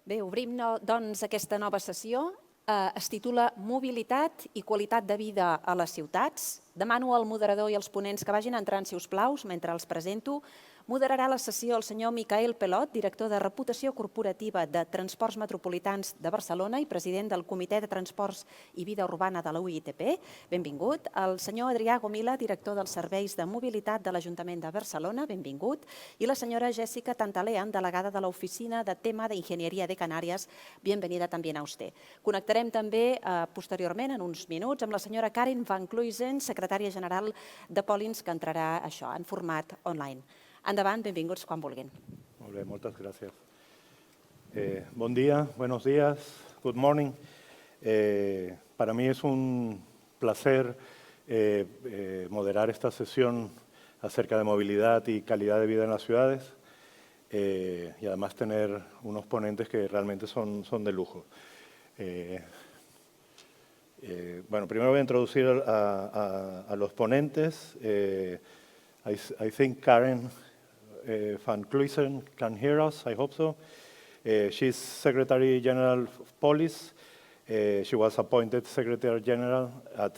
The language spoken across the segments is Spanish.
Bé, obrim doncs aquesta nova sessió. Es titula Mobilitat i qualitat de vida a les ciutats. Demano al moderador i als ponents que vagin entrant, si us plau, mentre els presento. Moderarà la sessió el senyor Micael Pelot, director de Reputació Corporativa de Transports Metropolitans de Barcelona i president del Comitè de Transports i Vida Urbana de la UITP. Benvingut. El senyor Adrià Gomila, director dels Serveis de Mobilitat de l'Ajuntament de Barcelona. Benvingut. I la senyora Jessica Tantalean, delegada de l'Oficina de Tema de Ingeniería de Canarias. Bienvenida también a usted. Connectarem també posteriorment, en uns minuts, amb la senyora Karen Van Cluysen, secretària general de Pollins, que entrarà en format online. Endavant, benvinguts quan vulguin. Molt bé, moltes gràcies. Bon dia, buenos días, good morning. Para mí es un placer moderar esta sesión acerca de movilidad y calidad de vida en las ciudades y además tener unos ponentes que realmente son de lujo. Bueno, primero voy a introducir a los ponentes. I think Karen Van Cluysen can hear us, I hope so. She's Secretary General of Police. She was appointed Secretary General at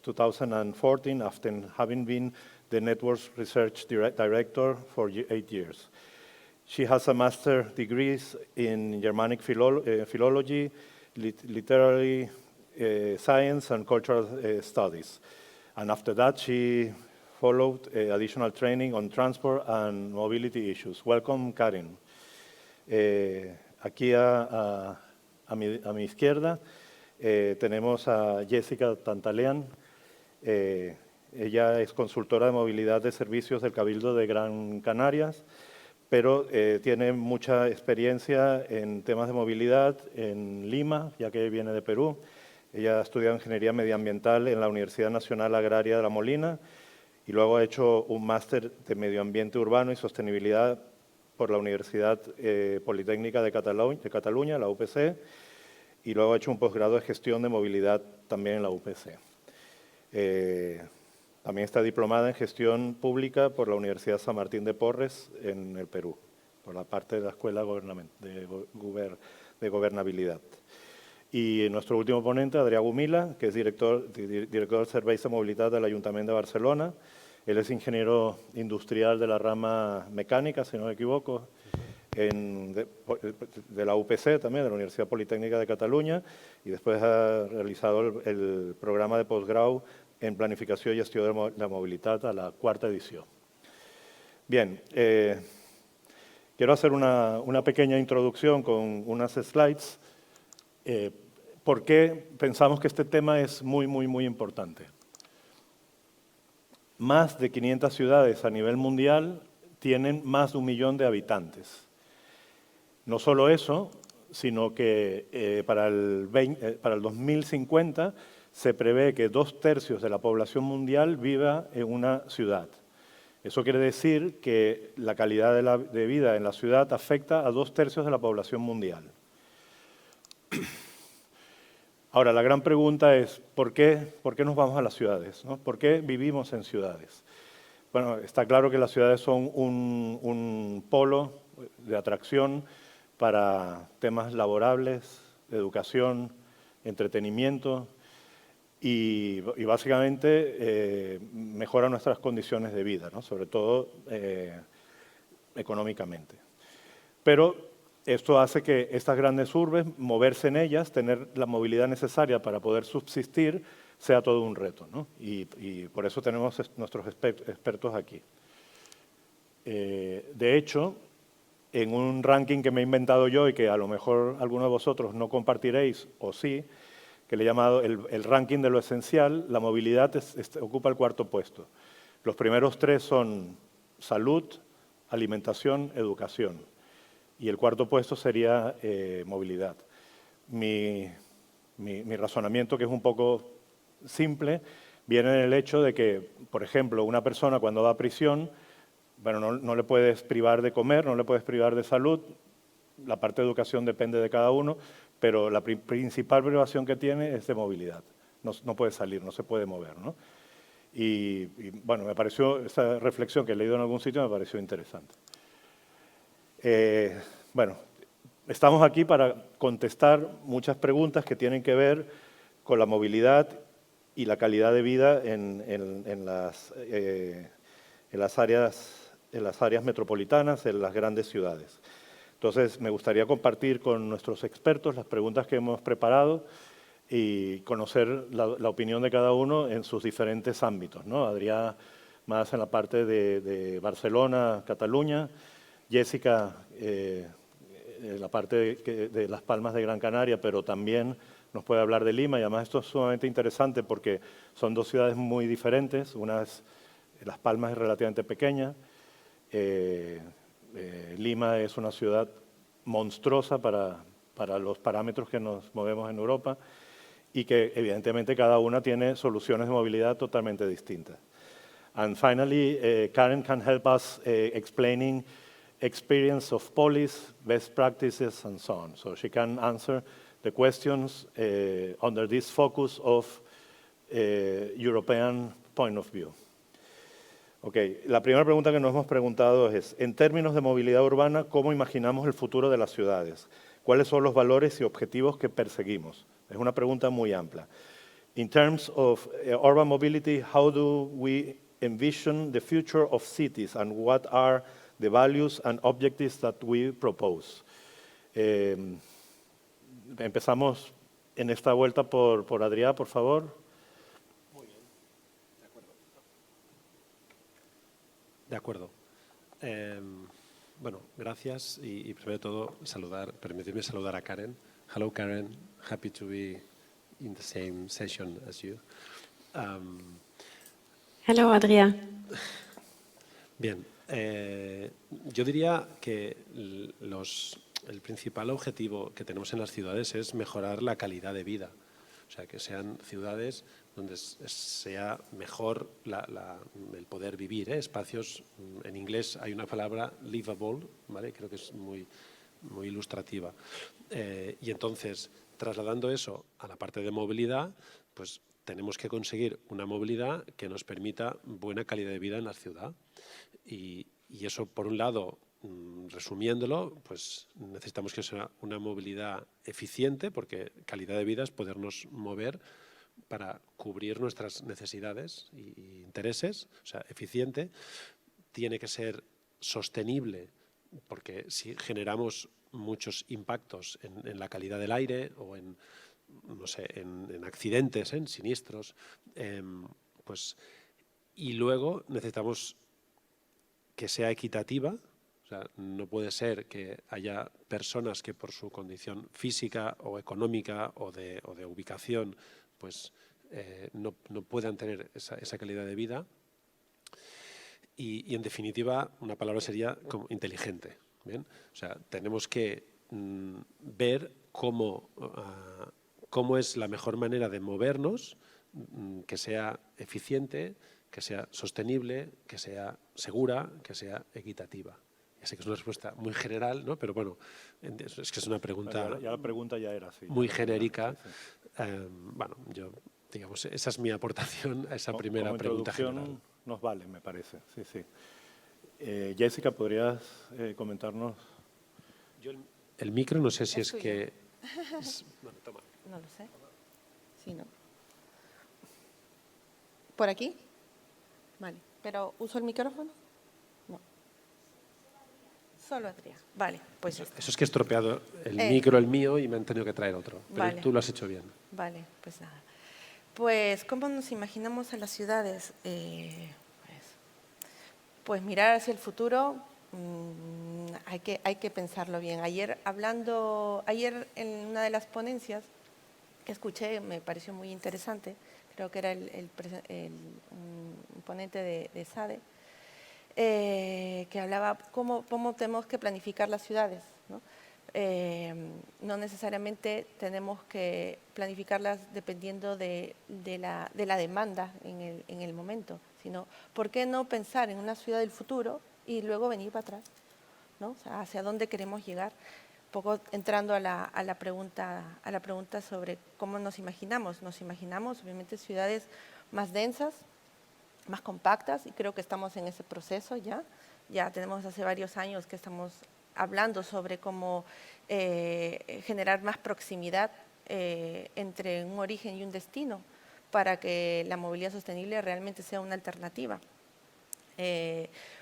2014 after having been the Networks Research Director for 8 years. She has a master's degrees in Germanic philology, literary science and cultural studies. And after that, she followed additional training on transport and mobility issues. Welcome, Karen. Aquí a mi izquierda tenemos a Jessica Tantalean. Ella es consultora de movilidad de servicios del Cabildo de Gran Canarias, pero tiene mucha experiencia en temas de movilidad en Lima, ya que viene de Perú. Ella ha estudiado Ingeniería Medioambiental en la Universidad Nacional Agraria de La Molina y luego ha hecho un máster de Medio Ambiente Urbano y Sostenibilidad por la Universidad Politécnica de Cataluña, la UPC, y luego ha hecho un posgrado de Gestión de Movilidad también en la UPC. También está diplomada en Gestión Pública por la Universidad San Martín de Porres en el Perú, por la parte de la Escuela de Gobernabilidad. Y nuestro último ponente, Adrià Gomila, que es director del Serveis de Mobilitat de l'Ajuntament de Barcelona. Él es ingeniero industrial de la rama mecánica, si no me equivoco, de la UPC también, de la Universidad Politécnica de Cataluña, y después ha realizado el programa de postgrau en Planificació i Gestió de la Mobilitat a la 4ª edición. Bien, quiero hacer una pequeña introducción con unas slides. ¿Por qué pensamos que este tema es muy importante? Más de 500 ciudades a nivel mundial tienen más de 1 millón de habitantes. No solo eso, sino que para el 2050 se prevé que 2/3 de la población mundial viva en una ciudad. Eso quiere decir que la calidad de vida en la ciudad afecta a 2/3 de la población mundial. Ahora, la gran pregunta es, ¿por qué nos vamos a las ciudades, ¿no? ¿Por qué vivimos en ciudades? Bueno, está claro que las ciudades son un polo de atracción para temas laborables, de educación, entretenimiento y básicamente mejora nuestras condiciones de vida, ¿no? Sobre todo económicamente. Pero esto hace que estas grandes urbes, moverse en ellas, tener la movilidad necesaria para poder subsistir, sea todo un reto, ¿no? Y por eso tenemos nuestros expertos aquí. De hecho, en un ranking que me he inventado yo y que a lo mejor alguno de vosotros no compartiréis, o sí, que le he llamado el ranking de lo esencial, la movilidad ocupa el 4º puesto. Los primeros 3 son salud, alimentación, educación. Y el 4º puesto sería movilidad. Mi razonamiento, que es un poco simple, viene en el hecho de que, por ejemplo, una persona cuando va a prisión, bueno, no le puedes privar de comer, no le puedes privar de salud, la parte de educación depende de cada uno, pero la principal privación que tiene es de movilidad. No puede salir, no se puede mover, ¿no? Y bueno, me pareció, esa reflexión que he leído en algún sitio me pareció interesante. Bueno, estamos aquí para contestar muchas preguntas que tienen que ver con la movilidad y la calidad de vida en las áreas metropolitanas, en las grandes ciudades. Entonces, me gustaría compartir con nuestros expertos las preguntas que hemos preparado y conocer la opinión de cada uno en sus diferentes ámbitos, ¿no? Adrià más en la parte de Barcelona, Cataluña, Jessica en la parte de Las Palmas de Gran Canaria, pero también nos puede hablar de Lima, y además esto es sumamente interesante porque son dos ciudades muy diferentes. Las Palmas es relativamente pequeña, Lima es una ciudad monstruosa para los parámetros que nos movemos en Europa y que evidentemente cada una tiene soluciones de movilidad totalmente distintas. And finally, Karen can help us explaining experience of police, best practices, and so on. So she can answer the questions under this focus of European point of view. Okay. La primera pregunta que nos hemos preguntado es, en términos de movilidad urbana, ¿cómo imaginamos el futuro de las ciudades? ¿Cuáles son los valores y objetivos que perseguimos? Es una pregunta muy amplia. In terms of urban mobility, how do we envision the future of cities and what are the values and objectives that we propose? Empezamos en esta vuelta por Adrià, por favor. De acuerdo. Bueno, gracias y primero de todo permitirme saludar a Karen. Hello Karen, happy to be in the same session as you. Hello Adrià. Bien, yo diría que el principal objetivo que tenemos en las ciudades es mejorar la calidad de vida. O sea, que sean ciudades donde sea mejor el poder vivir, espacios, en inglés hay una palabra, livable, ¿vale? Creo que es muy ilustrativa. Y entonces, trasladando eso a la parte de movilidad, pues tenemos que conseguir una movilidad que nos permita buena calidad de vida en la ciudad. Y eso, por un lado, resumiéndolo, pues necesitamos que sea una movilidad eficiente, porque calidad de vida es podernos mover para cubrir nuestras necesidades e intereses, o sea, eficiente. Tiene que ser sostenible, porque si generamos muchos impactos en la calidad del aire o en accidentes, en siniestros, pues, y luego necesitamos que sea equitativa. O sea, no puede ser que haya personas que por su condición física o económica o de ubicación pues no puedan tener esa calidad de vida. Y en definitiva, una palabra sería como inteligente. ¿Bien? O sea, tenemos que ver cómo es la mejor manera de movernos, que sea eficiente, que sea sostenible, que sea segura, que sea equitativa. Ya sé que es una respuesta muy general, ¿no? Pero bueno, es que es una pregunta, ya la pregunta ya era así, muy genérica. Sí. Bueno, digamos, esa es mi aportación a esa primera como pregunta general. Nos vale, me parece. Sí, sí. Jessica, ¿podrías comentarnos? Yo el micro no sé si es tuyo. que... Bueno, toma. No lo sé. Sí, ¿no? ¿Por aquí? Vale. ¿Pero uso el micrófono? No. Solo Adrià. Vale, pues Eso es que he estropeado el micro, el mío, y me han tenido que traer otro. Pero Vale. tú lo has hecho bien. Vale, pues nada. Pues, ¿cómo nos imaginamos a las ciudades? Pues mirar hacia el futuro, hay que pensarlo bien. Ayer en una de las ponencias que escuché, me pareció muy interesante, creo que era un ponente de SADE, que hablaba cómo tenemos que planificar las ciudades, ¿no? No necesariamente tenemos que planificarlas dependiendo de la demanda en el momento, sino ¿por qué no pensar en una ciudad del futuro y luego venir para atrás, ¿no? O sea, hacia dónde queremos llegar. Un poco entrando a la pregunta sobre cómo nos imaginamos. Nos imaginamos obviamente ciudades más densas, más compactas, y creo que estamos en ese proceso ya. Ya tenemos hace varios años que estamos hablando sobre cómo generar más proximidad entre un origen y un destino para que la movilidad sostenible realmente sea una alternativa.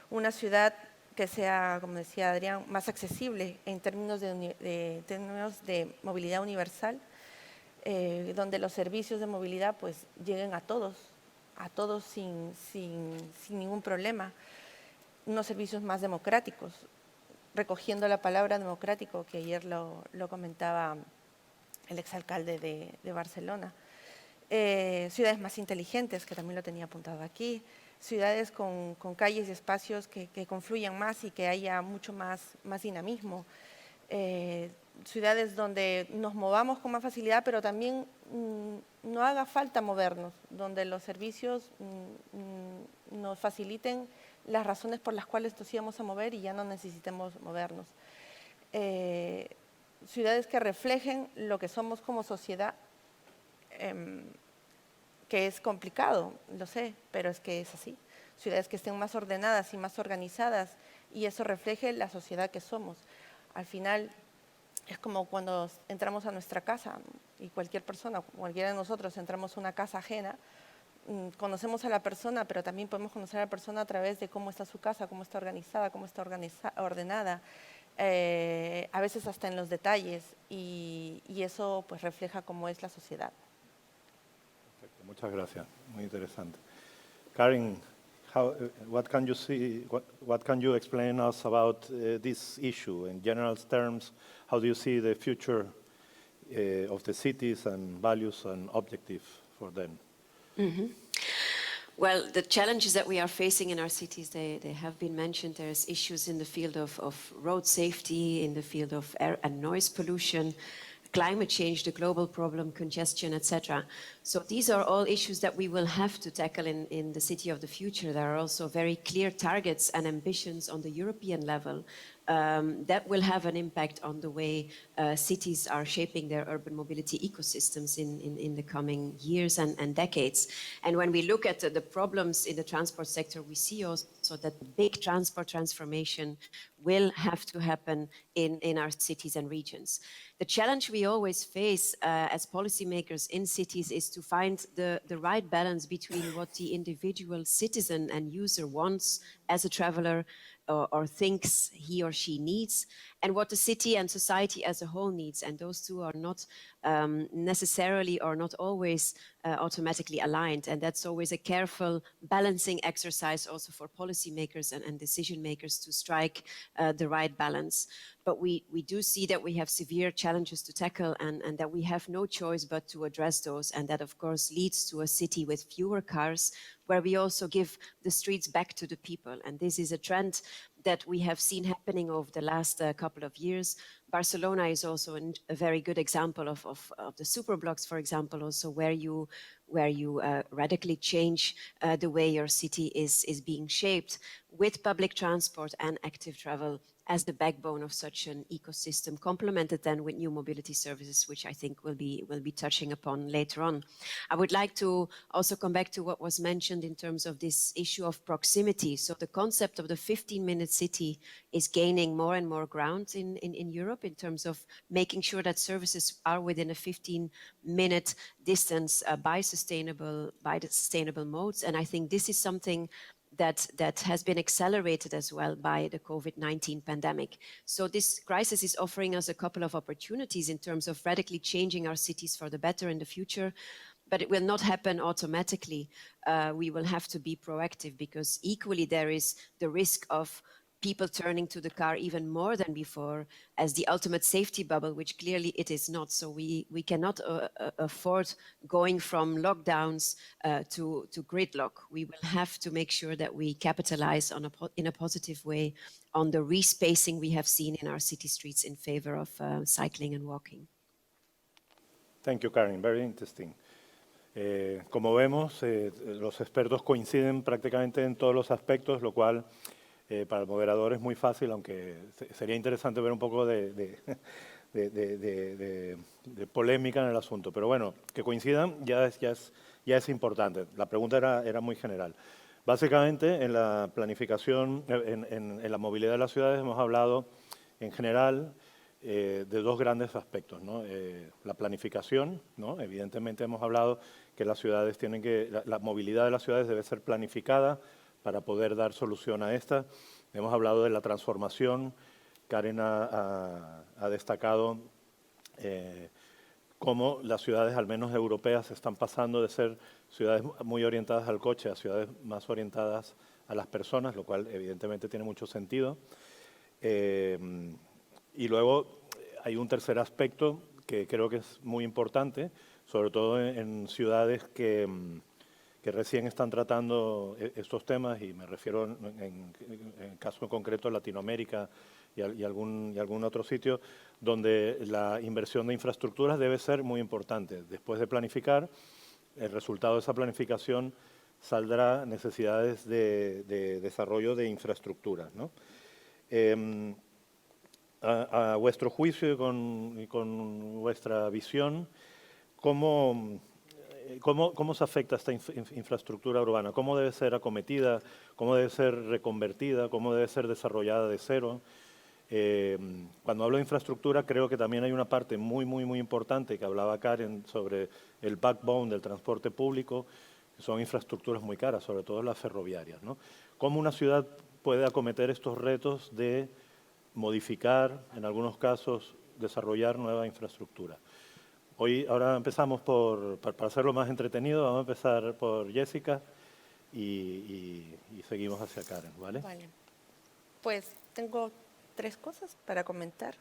Una ciudad que sea, como decía Adrián, más accesible en términos de movilidad universal, donde los servicios de movilidad pues lleguen a todos sin ningún problema. Unos servicios más democráticos, recogiendo la palabra democrático que ayer lo comentaba el exalcalde de Barcelona. Ciudades más inteligentes, que también lo tenía apuntado aquí, ciudades con calles y espacios que confluyan más y que haya mucho más dinamismo, ciudades donde nos movamos con más facilidad, pero también no haga falta movernos, donde los servicios nos faciliten las razones por las cuales nos íbamos a mover y ya no necesitemos movernos. Ciudades que reflejen lo que somos como sociedad, que es complicado, lo sé, pero es que es así. Ciudades que estén más ordenadas y más organizadas y eso refleje la sociedad que somos. Al final es como cuando entramos a nuestra casa y cualquier persona, cualquiera de nosotros entramos a una casa ajena, conocemos a la persona, pero también podemos conocer a la persona a través de cómo está su casa, cómo está organizada, cómo está ordenada, a veces hasta en los detalles y eso pues refleja cómo es la sociedad. Perfecto, muchas gracias, muy interesante. Karen, what can you see? What can you explain us about this issue in general terms? How do you see the future of the cities and values and objectives for them? Well, the challenges that we are facing in our cities, they have been mentioned. There's issues in the field of road safety, in the field of air and noise pollution, climate change, the global problem, congestion, etc. So these are all issues that we will have to tackle in the city of the future. There are also very clear targets and ambitions on the European level that will have an impact on the way cities are shaping their urban mobility ecosystems in the coming years and decades. And when we look at the problems in the transport sector, we see also that big transport transformation will have to happen in our cities and regions. The challenge we always face as policymakers in cities is to find the right balance between what the individual citizen and user wants as a traveler or thinks he or she needs, and what the city and society as a whole needs. And those two are not necessarily or not always automatically aligned. And that's always a careful balancing exercise also for policymakers and decision makers to strike the right balance. But we do see that we have severe challenges to tackle and that we have no choice but to address those. And that, of course, leads to a city with fewer cars, where we also give the streets back to the people. And this is a trend that we have seen happening over the last couple of years. Barcelona is also a very good example of the superblocks, for example, also where you radically change the way your city is being shaped with public transport and active travel as the backbone of such an ecosystem, complemented then with new mobility services, which I think we'll be touching upon later on. I would like to also come back to what was mentioned in terms of this issue of proximity. So the concept of the 15-minute city is gaining more and more ground in Europe in terms of making sure that services are within a 15-minute distance by the sustainable modes. And I think this is something that has been accelerated as well by the COVID-19 pandemic. So this crisis is offering us a couple of opportunities in terms of radically changing our cities for the better in the future, but it will not happen automatically. We will have to be proactive, because equally there is the risk of people turning to the car even more than before as the ultimate safety bubble, which clearly it is not. So we cannot afford going from lockdowns to gridlock. We will have to make sure that we capitalize in a positive way on the respacing we have seen in our city streets in favor of cycling and walking. Thank you, Karen. Very interesting. Como vemos, los expertos coinciden prácticamente en todos los aspectos, lo cual para el moderador es muy fácil, aunque sería interesante ver un poco de polémica en el asunto. Pero bueno, que coincidan ya es importante. La pregunta era muy general. Básicamente, en la planificación, en la movilidad de las ciudades hemos hablado en general de dos grandes aspectos, ¿no? La planificación, ¿no? Evidentemente hemos hablado que las ciudades tienen que, la movilidad de las ciudades debe ser planificada para poder dar solución a esta. Hemos hablado de la transformación. Karen ha destacado cómo las ciudades, al menos europeas, están pasando de ser ciudades muy orientadas al coche a ciudades más orientadas a las personas, lo cual evidentemente tiene mucho sentido. Y luego hay un tercer aspecto que creo que es muy importante, sobre todo en ciudades que recién están tratando estos temas, y me refiero en caso concreto a Latinoamérica y algún otro sitio, donde la inversión de infraestructuras debe ser muy importante. Después de planificar, el resultado de esa planificación saldrá necesidades de desarrollo de infraestructuras, ¿no? A vuestro juicio y con vuestra visión, ¿cómo se afecta esta infraestructura urbana? ¿Cómo debe ser acometida? ¿Cómo debe ser reconvertida? ¿Cómo debe ser desarrollada de cero? Cuando hablo de infraestructura, creo que también hay una parte muy importante que hablaba Karen sobre el backbone del transporte público, que son infraestructuras muy caras, sobre todo las ferroviarias, ¿no? ¿Cómo una ciudad puede acometer estos retos de modificar, en algunos casos, desarrollar nueva infraestructura? Ahora empezamos para hacerlo más entretenido, vamos a empezar por Jessica y seguimos hacia Karen, ¿vale? Vale. Pues tengo 3 cosas para comentar.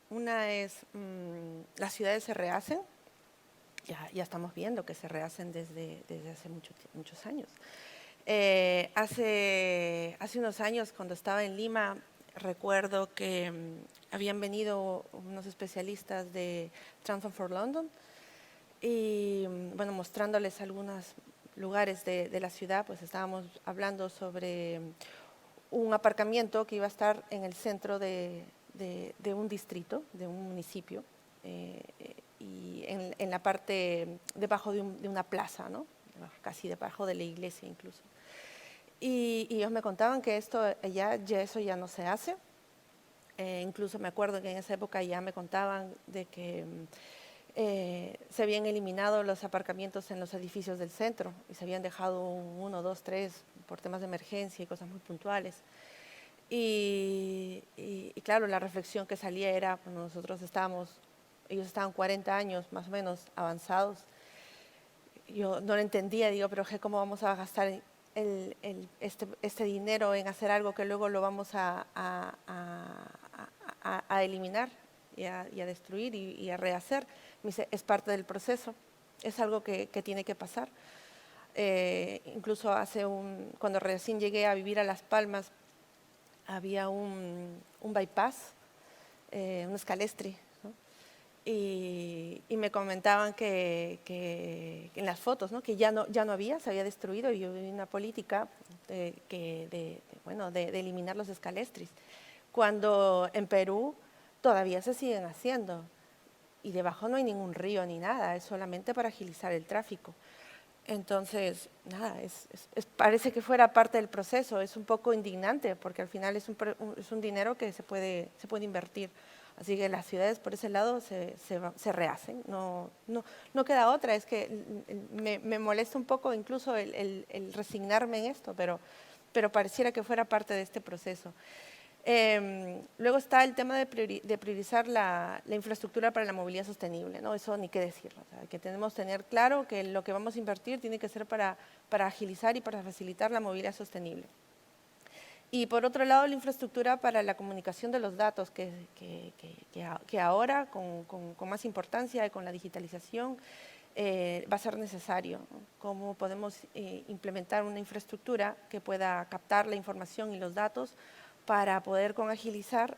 Una es, las ciudades se rehacen, ya estamos viendo que se rehacen desde hace muchos años. Hace unos años, cuando estaba en Lima, recuerdo que habían venido unos especialistas de Transport for London y, bueno, mostrándoles algunos lugares de la ciudad, pues estábamos hablando sobre un aparcamiento que iba a estar en el centro de un distrito, de un municipio, y en la parte debajo de una plaza, ¿no? Casi debajo de la iglesia incluso. Y ellos me contaban que eso ya no se hace. Incluso me acuerdo que en esa época ya me contaban de que se habían eliminado los aparcamientos en los edificios del centro y se habían dejado 1, 2, 3 por temas de emergencia y cosas muy puntuales. Y claro, la reflexión que salía era, cuando ellos estaban 40 años más o menos avanzados. Yo no lo entendía, digo, pero ¿cómo vamos a gastar este dinero en hacer algo que luego lo vamos a eliminar y a destruir y a rehacer? Me dice, es parte del proceso, es algo que tiene que pasar. Incluso cuando recién llegué a vivir a Las Palmas, había un bypass, un escalestri, ¿no? Y me comentaban que en las fotos, ¿no? Que ya no había, se había destruido, y había una política de eliminar los escalestris. Cuando en Perú todavía se siguen haciendo y debajo no hay ningún río ni nada, es solamente para agilizar el tráfico. Entonces, nada, parece que fuera parte del proceso. Es un poco indignante porque al final es un dinero que se puede invertir. Así que las ciudades por ese lado se rehacen. No queda otra. Es que me molesta un poco incluso el resignarme en esto, pero pareciera que fuera parte de este proceso. Luego está el tema de priorizar la infraestructura para la movilidad sostenible, ¿no? Eso ni qué decirlo. O sea, que tenemos que tener claro que lo que vamos a invertir tiene que ser para agilizar y para facilitar la movilidad sostenible. Y por otro lado, la infraestructura para la comunicación de los datos, que ahora, con más importancia y con la digitalización, va a ser necesario, ¿no? Cómo podemos implementar una infraestructura que pueda captar la información y los datos para poder con agilidad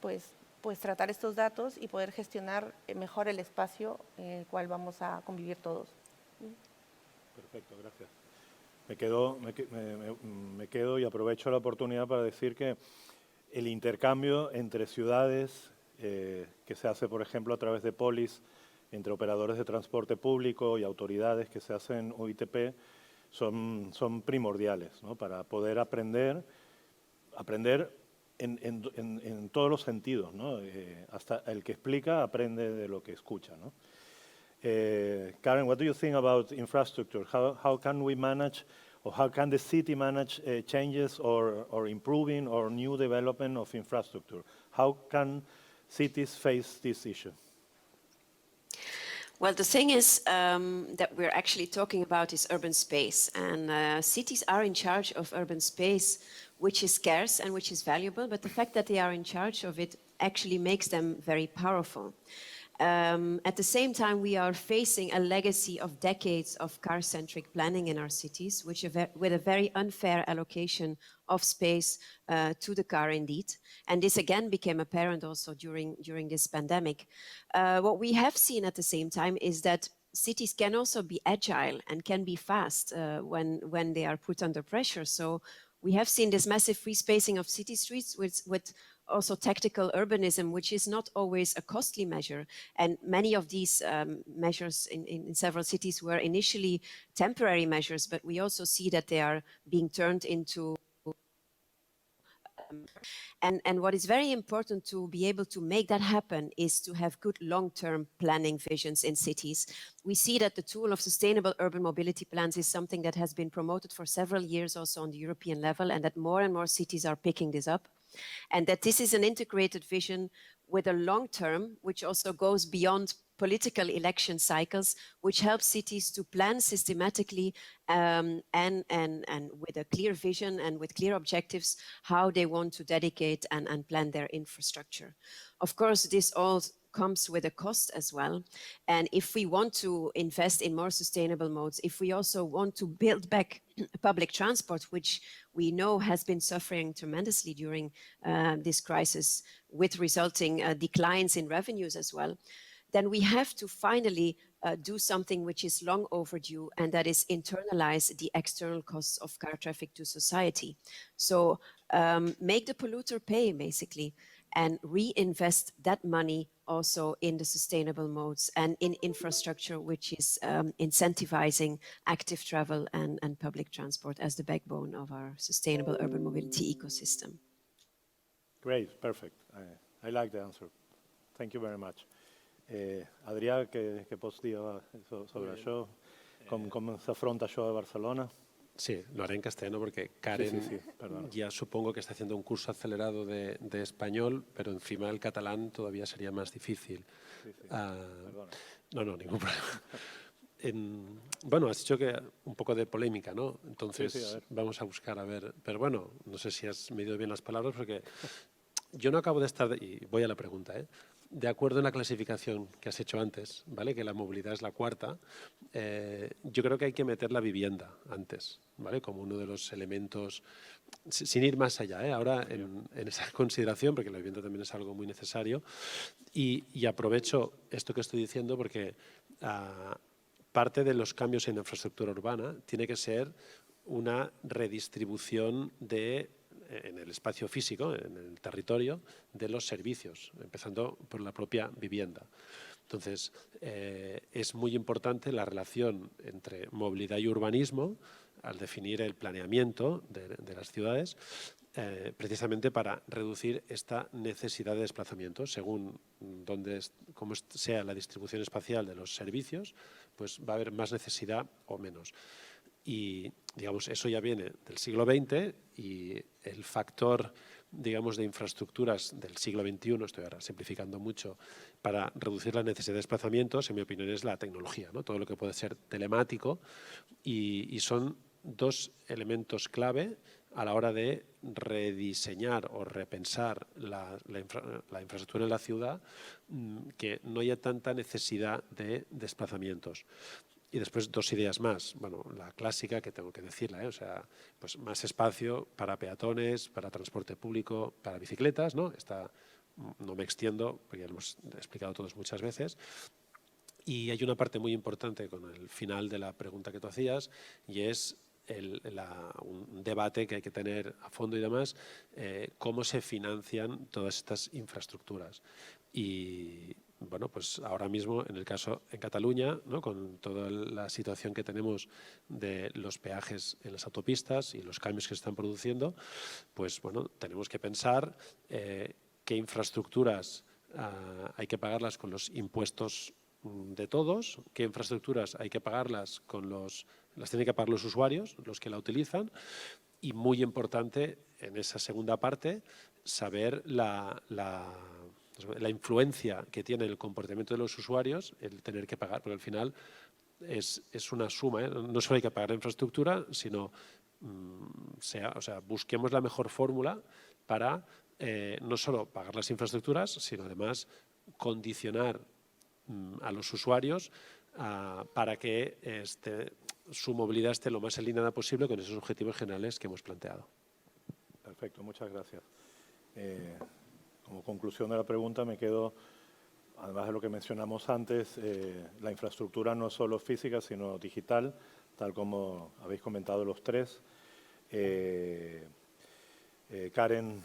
pues tratar estos datos y poder gestionar mejor el espacio en el cual vamos a convivir todos. Perfecto, gracias. Me quedo y aprovecho la oportunidad para decir que el intercambio entre ciudades que se hace, por ejemplo, a través de polis, entre operadores de transporte público y autoridades que se hacen UITP, son primordiales, ¿no? Para poder aprender en todos los sentidos, ¿no? Hasta el que explica aprende de lo que escucha, ¿no? Karen, what do you think about infrastructure? How can we manage, or how can the city manage changes or improving or new development of infrastructure? How can cities face this issue? Well, the thing is that we're actually talking about is urban space, and cities are in charge of urban space, which is scarce and which is valuable, but the fact that they are in charge of it actually makes them very powerful. At the same time, we are facing a legacy of decades of car-centric planning in our cities, with a very unfair allocation of space to the car indeed. And this again became apparent also during this pandemic. What we have seen at the same time is that cities can also be agile and can be fast when they are put under pressure. So we have seen this massive free spacing of city streets with also tactical urbanism, which is not always a costly measure. And many of these measures in several cities were initially temporary measures, but we also see that they are being turned into and what is very important to be able to make that happen is to have good long-term planning visions in cities. We see that the tool of sustainable urban mobility plans is something that has been promoted for several years also on the European level, and that more and more cities are picking this up. And that this is an integrated vision with a long term, which also goes beyond political election cycles, which helps cities to plan systematically and with a clear vision and with clear objectives how they want to dedicate and plan their infrastructure. Of course, this all comes with a cost as well. And if we want to invest in more sustainable modes, if we also want to build back public transport, which we know has been suffering tremendously during this crisis with resulting declines in revenues as well, then we have to finally do something which is long overdue, and that is internalize the external costs of car traffic to society. So make the polluter pay, basically, and reinvest that money also in the sustainable modes and in infrastructure, which is incentivizing active travel and public transport as the backbone of our sustainable urban mobility ecosystem. Great, perfect. I like the answer. Thank you very much. Adrià, què pots dir sobre això? Com s'afronta això a Barcelona? Sí, lo haré en castellano porque Karen ya supongo que está haciendo un curso acelerado de español, pero encima el catalán todavía sería más difícil. No, ningún problema. Bueno, has dicho que un poco de polémica, ¿no? Entonces vamos a buscar a ver. Pero bueno, no sé si has medido bien las palabras porque yo no acabo de estar, y voy a la pregunta, de acuerdo en la clasificación que has hecho antes, ¿vale? Que la movilidad es la cuarta. Yo creo que hay que meter la vivienda antes, ¿vale? Como uno de los elementos, sin ir más allá, ahora en esa consideración, porque la vivienda también es algo muy necesario. Y aprovecho esto que estoy diciendo porque parte de los cambios en infraestructura urbana tiene que ser una redistribución en el espacio físico, en el territorio, de los servicios, empezando por la propia vivienda. Entonces, es muy importante la relación entre movilidad y urbanismo al definir el planeamiento de las ciudades, precisamente para reducir esta necesidad de desplazamiento. Según cómo sea la distribución espacial de los servicios, pues va a haber más necesidad o menos. Y, digamos, eso ya viene del siglo XX y el factor, digamos, de infraestructuras del siglo XXI, estoy ahora simplificando mucho, para reducir la necesidad de desplazamientos, en mi opinión, es la tecnología, ¿no? Todo lo que puede ser telemático y son dos elementos clave a la hora de rediseñar o repensar la infraestructura en la ciudad, que no haya tanta necesidad de desplazamientos. Y después dos ideas más. Bueno, la clásica, que tengo que decirla, o sea, pues más espacio para peatones, para transporte público, para bicicletas, ¿no? No me extiendo, porque ya lo hemos explicado todos muchas veces. Y hay una parte muy importante con el final de la pregunta que tú hacías, y es un debate que hay que tener a fondo y demás, cómo se financian todas estas infraestructuras. Y bueno, pues ahora mismo, en el caso en Cataluña, ¿no? Con toda la situación que tenemos de los peajes en las autopistas y los cambios que se están produciendo, pues bueno, tenemos que pensar qué infraestructuras hay que pagarlas con los impuestos de todos, qué infraestructuras hay que pagarlas las tienen que pagar los usuarios, los que la utilizan, y muy importante en esa segunda parte, saber la influencia que tiene el comportamiento de los usuarios el tener que pagar, porque al final es una suma, ¿eh? No solo hay que pagar la infraestructura, sino busquemos la mejor fórmula para no solo pagar las infraestructuras, sino además condicionar a los usuarios para que su movilidad esté lo más alineada posible con esos objetivos generales que hemos planteado. Perfecto, muchas gracias. Como conclusión de la pregunta me quedo, además de lo que mencionamos antes, la infraestructura no es solo física, sino digital, tal como habéis comentado los tres. Karen,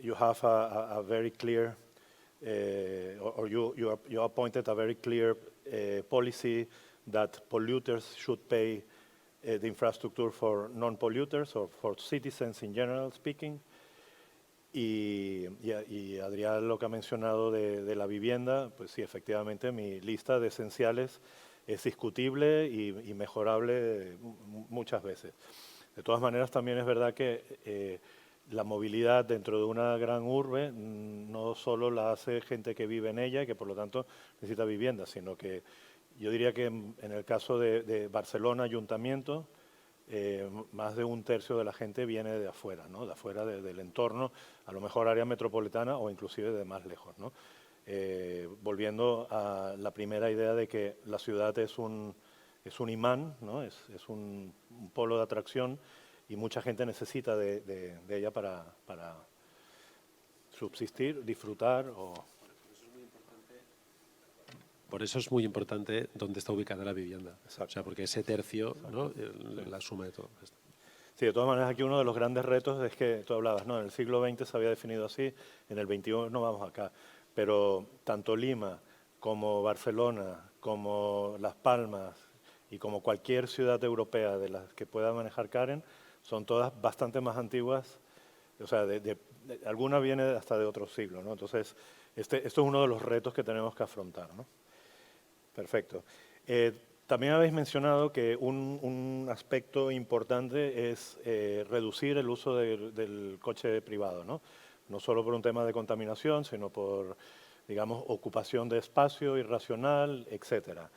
you have a very clear, or you appointed a very clear policy that polluters should pay the infrastructure for non-polluters or for citizens in general speaking. Y Adrián lo que ha mencionado de la vivienda, pues sí, efectivamente mi lista de esenciales es discutible y mejorable muchas veces. De todas maneras, también es verdad que la movilidad dentro de una gran urbe no solo la hace gente que vive en ella y que por lo tanto necesita vivienda, sino que yo diría que en el caso de Barcelona, ayuntamiento, más de un tercio de la gente viene de afuera, ¿no? De afuera del entorno, a lo mejor área metropolitana o inclusive de más lejos, ¿no? Volviendo a la primera idea de que la ciudad es un imán, ¿no? Es un polo de atracción y mucha gente necesita de ella para subsistir, disfrutar o... Por eso es muy importante dónde está ubicada la vivienda. Exacto. O sea, porque ese tercio, ¿no? Sí. La suma de todo esto. Sí, de todas maneras aquí uno de los grandes retos es que tú hablabas, ¿no? En el siglo XX se había definido así, en el XXI no vamos acá, pero tanto Lima como Barcelona, como Las Palmas y como cualquier ciudad europea de las que pueda manejar Karen, son todas bastante más antiguas, o sea, alguna viene hasta de otro siglo, ¿no? Entonces, esto es uno de los retos que tenemos que afrontar, ¿no? Perfecto. También habéis mencionado que un aspecto importante es reducir el uso del coche privado, ¿no? No solo por un tema de contaminación, sino por, digamos, ocupación de espacio irracional, etcétera.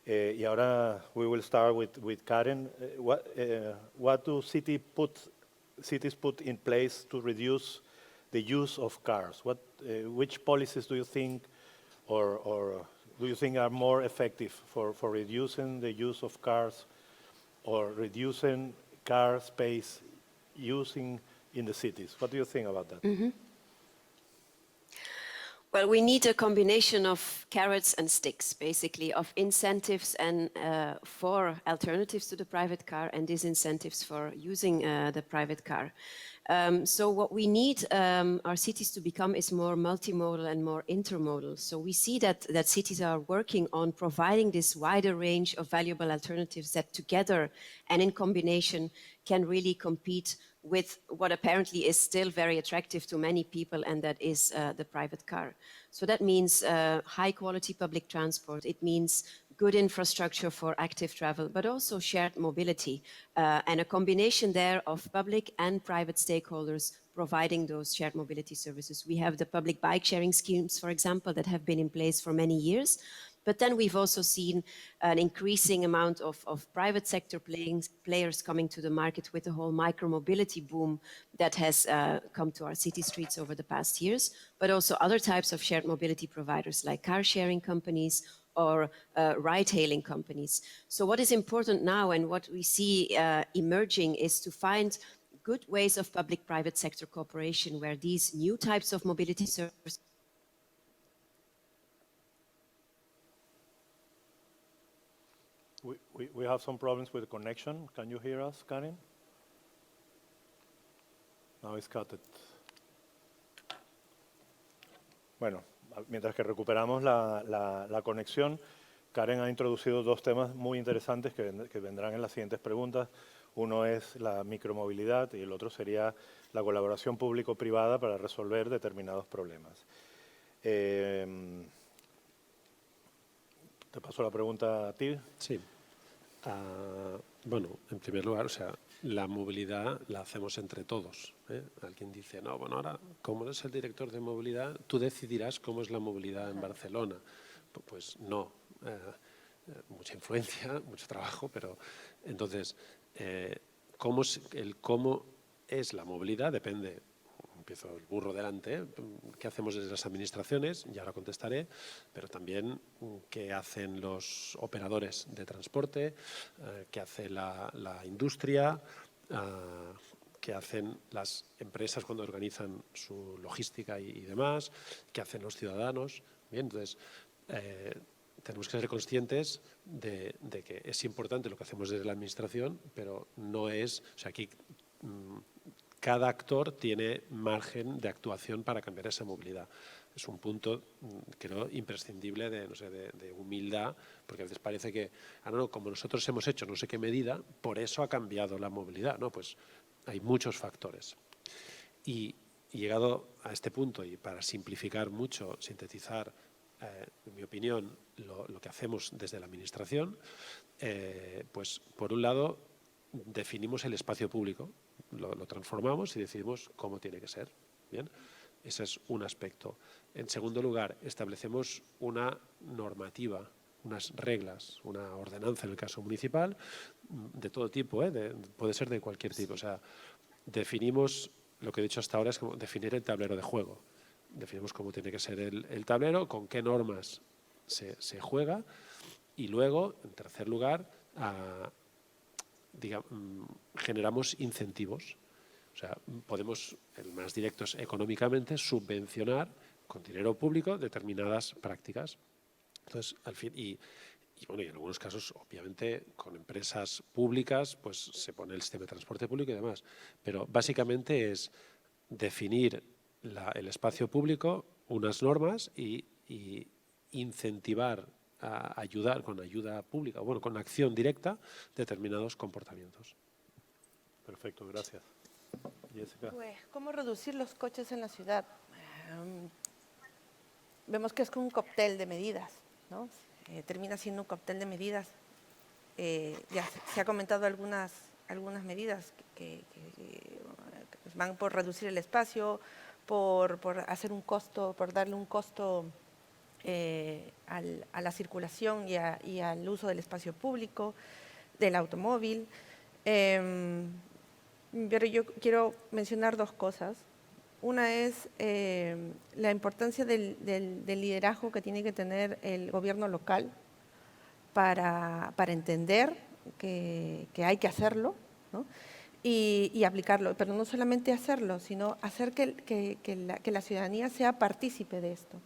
Y ahora we will start with Karen. What do cities put in place to reduce the use of cars? Which policies do you think, or do you think are more effective for reducing the use of cars or reducing car space using in the cities? What do you think about that? Mm-hmm. Well, we need a combination of carrots and sticks, basically, of incentives and for alternatives to the private car and disincentives for using the private car. So what we need our cities to become is more multimodal and more intermodal. So we see that cities are working on providing this wider range of valuable alternatives that together and in combination can really compete with what apparently is still very attractive to many people, and that is the private car. So that means high quality public transport. It means good infrastructure for active travel, but also shared mobility, and a combination there of public and private stakeholders providing those shared mobility services. We have the public bike sharing schemes, for example, that have been in place for many years. But then we've also seen an increasing amount of private sector players coming to the market with the whole micromobility boom that has come to our city streets over the past years, but also other types of shared mobility providers like car sharing companies or ride-hailing companies. So what is important now and what we see emerging is to find good ways of public-private sector cooperation where these new types of mobility services We have some problems with the connection. Can you hear us, Karen? Now it's cut it. Bueno, mientras que recuperamos la conexión, Karen ha introducido dos temas muy interesantes que vendrán en las siguientes preguntas. Uno es la micromovilidad y el otro sería la colaboración público-privada para resolver determinados problemas. Te paso la pregunta a ti. Sí. Bueno, en primer lugar, o sea, la movilidad la hacemos entre todos, ¿eh? Alguien dice, no, bueno, ahora, como eres el director de movilidad, tú decidirás cómo es la movilidad en Barcelona. Pues no. Mucha influencia, mucho trabajo, pero entonces, cómo es la movilidad depende. Empiezo el burro delante, ¿eh? ¿Qué hacemos desde las administraciones? Ya ahora contestaré, pero también qué hacen los operadores de transporte, qué hace la industria, qué hacen las empresas cuando organizan su logística y demás, qué hacen los ciudadanos. Bien, entonces, tenemos que ser conscientes de que es importante lo que hacemos desde la administración, pero no es, o sea, aquí cada actor tiene margen de actuación para cambiar esa movilidad. Es un punto, creo, imprescindible de humildad, porque a veces parece que, no, como nosotros hemos hecho no sé qué medida, por eso ha cambiado la movilidad. No, pues hay muchos factores. Y llegado a este punto, y para simplificar mucho, sintetizar, en mi opinión, lo que hacemos desde la administración, pues por un lado definimos el espacio público, lo transformamos y decidimos cómo tiene que ser. Bien, ese es un aspecto. En segundo lugar, establecemos una normativa, unas reglas, una ordenanza en el caso municipal, de todo tipo, puede ser de cualquier tipo. O sea, definimos, lo que he dicho hasta ahora es como definir el tablero de juego. Definimos cómo tiene que ser el tablero, con qué normas se juega y luego, en tercer lugar, generamos incentivos. O sea, podemos, el más directo es económicamente, subvencionar con dinero público determinadas prácticas. Entonces, al fin, y bueno, y en algunos casos, obviamente, con empresas públicas, pues se pone el sistema de transporte público y demás. Pero básicamente es definir el espacio público, unas normas y incentivar a ayudar con ayuda pública, bueno, con acción directa, determinados comportamientos. Perfecto, gracias. Jessica. Pues, ¿cómo reducir los coches en la ciudad? Vemos que es como un cóctel de medidas, ¿no? Termina siendo un cóctel de medidas. Ya se ha comentado algunas medidas que van por reducir el espacio, por hacer un costo, por darle un costo a la circulación y al uso del espacio público, del automóvil. Pero yo quiero mencionar dos cosas. Una es la importancia del liderazgo que tiene que tener el gobierno local para entender que hay que hacerlo, ¿no? y aplicarlo. Pero no solamente hacerlo, sino hacer que la ciudadanía sea partícipe de esto.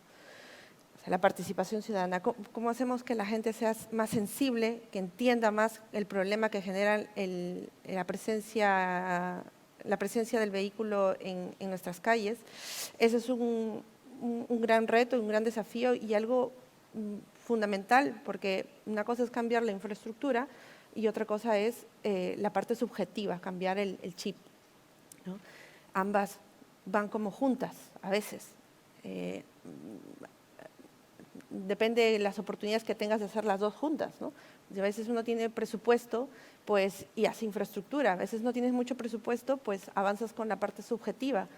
O sea, la participación ciudadana. ¿Cómo hacemos que la gente sea más sensible, que entienda más el problema que genera la presencia del vehículo en nuestras calles? Ese es un gran reto, un gran desafío y algo fundamental, porque una cosa es cambiar la infraestructura y otra cosa es la parte subjetiva, cambiar el chip, ¿no? Ambas van como juntas a veces. Depende de las oportunidades que tengas de hacer las dos juntas, ¿no? Y a veces uno tiene presupuesto, pues, y hace infraestructura. A veces no tienes mucho presupuesto, pues avanzas con la parte subjetiva.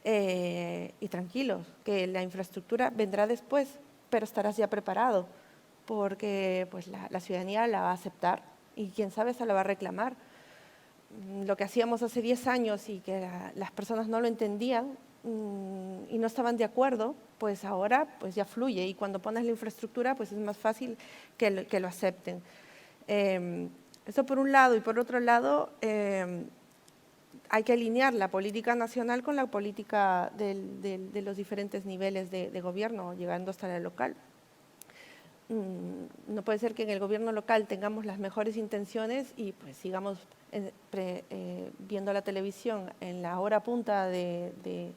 Y tranquilos, que la infraestructura vendrá después, pero estarás ya preparado, porque pues, la ciudadanía la va a aceptar y quién sabe se la va a reclamar. Lo que hacíamos hace 10 años y que las personas no lo entendían y no estaban de acuerdo, pues ahora pues ya fluye y cuando pones la infraestructura pues es más fácil que lo acepten. Eso por un lado, y por otro lado hay que alinear la política nacional con la política de los diferentes niveles de gobierno, llegando hasta la local. No puede ser que en el gobierno local tengamos las mejores intenciones y pues sigamos viendo la televisión en la hora punta de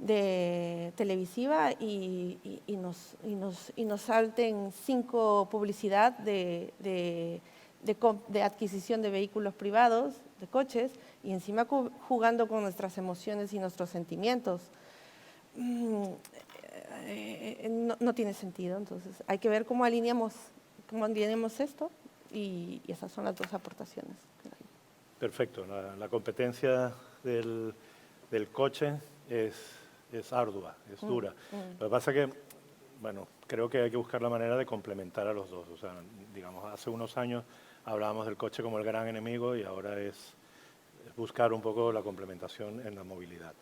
televisiva y nos salten 5 publicidad de adquisición de vehículos privados, de coches, y encima jugando con nuestras emociones y nuestros sentimientos. No tiene sentido. Entonces hay que ver cómo alineamos esto, y esas son las 2 aportaciones. Perfecto. La competencia del coche es ardua, es dura. Lo que pasa es que, bueno, creo que hay que buscar la manera de complementar a los dos. O sea, digamos, hace unos años hablábamos del coche como el gran enemigo y ahora es buscar un poco la complementación en la movilidad.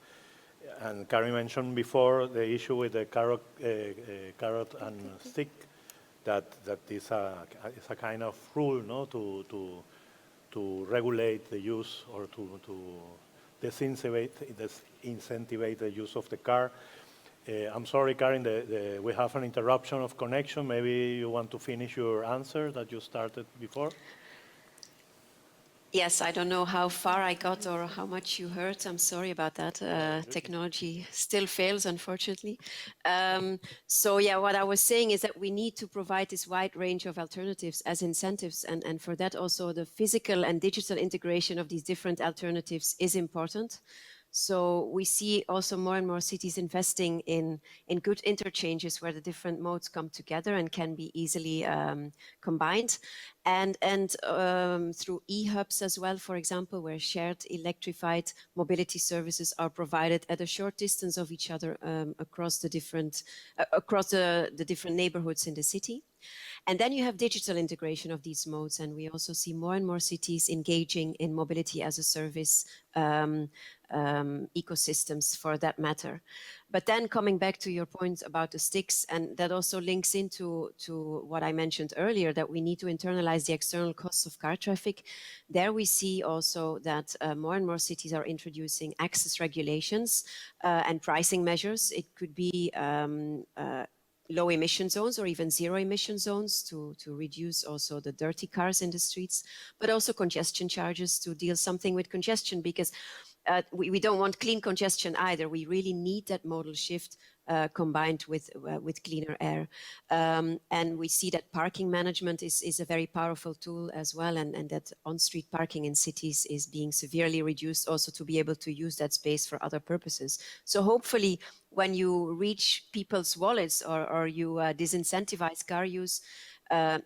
And Karin mentioned before the issue with the carrot and stick, that is a kind of rule, no, to regulate the use or to disincentivize the use of the car. I'm sorry, Karin, we have an interruption of connection. Maybe you want to finish your answer that you started before? Yes, I don't know how far I got or how much you heard. I'm sorry about that. Technology still fails, unfortunately. So yeah, what I was saying is that we need to provide this wide range of alternatives as incentives. And for that also the physical and digital integration of these different alternatives is important. So we see also more and more cities investing in good interchanges where the different modes come together and can be easily combined. And through e-hubs as well, for example, where shared electrified mobility services are provided at a short distance of each other across the different neighborhoods in the city. And then you have digital integration of these modes, and we also see more and more cities engaging in mobility as a service ecosystems for that matter. But then coming back to your point about the sticks, and that also links into what I mentioned earlier, that we need to internalize the external costs of car traffic. There we see also that more and more cities are introducing access regulations and pricing measures. It could be low emission zones or even zero emission zones to reduce also the dirty cars in the streets, but also congestion charges to deal something with congestion, because we don't want clean congestion either. We really need that modal shift combined with cleaner air. And we see that parking management is a very powerful tool as well, and that on-street parking in cities is being severely reduced also to be able to use that space for other purposes. So hopefully when you reach people's wallets or you disincentivize car use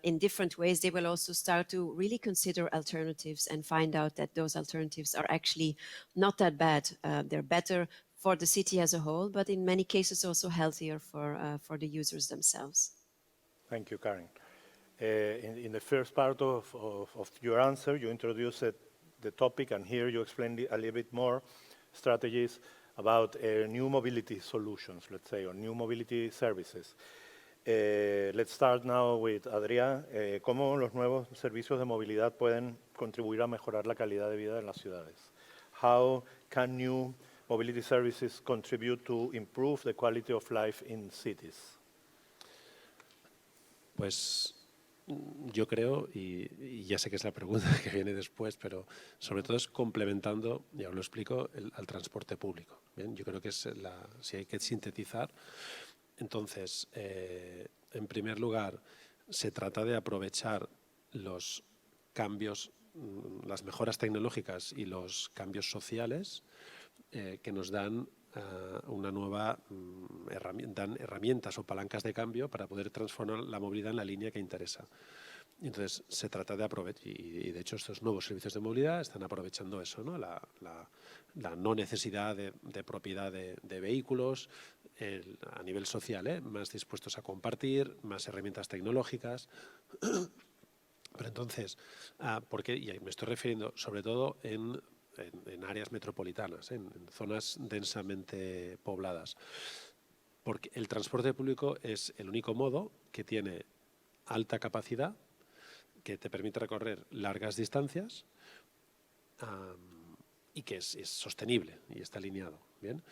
in different ways, they will also start to really consider alternatives and find out that those alternatives are actually not that bad. They're better for the city as a whole, but in many cases also healthier for the users themselves. Thank you, Karin. In the first part of your answer, you introduced the topic, and here you explained a little bit more strategies about new mobility solutions, let's say, or new mobility services. Let's start now with Adrià. ¿Cómo los nuevos servicios de movilidad pueden contribuir a mejorar la calidad de vida en las ciudades? How can new mobility services contribute to improve the quality of life in cities? Pues yo creo, y ya sé que es la pregunta que viene después, pero sobre todo es complementando, ya os lo explico, al transporte público. Bien, yo creo que es si hay que sintetizar. Entonces, en primer lugar, se trata de aprovechar los cambios, las mejoras tecnológicas y los cambios sociales que nos dan una nueva dan herramientas o palancas de cambio para poder transformar la movilidad en la línea que interesa. Entonces, se trata de aprovechar, y de hecho estos nuevos servicios de movilidad están aprovechando eso, ¿no? La no necesidad de propiedad de vehículos a nivel social, más dispuestos a compartir, más herramientas tecnológicas. Pero entonces, ¿por qué? Y me estoy refiriendo sobre todo en áreas metropolitanas, en zonas densamente pobladas. Porque el transporte público es el único modo que tiene alta capacidad, que te permite recorrer largas distancias y que es sostenible y está alineado. ¿Bien?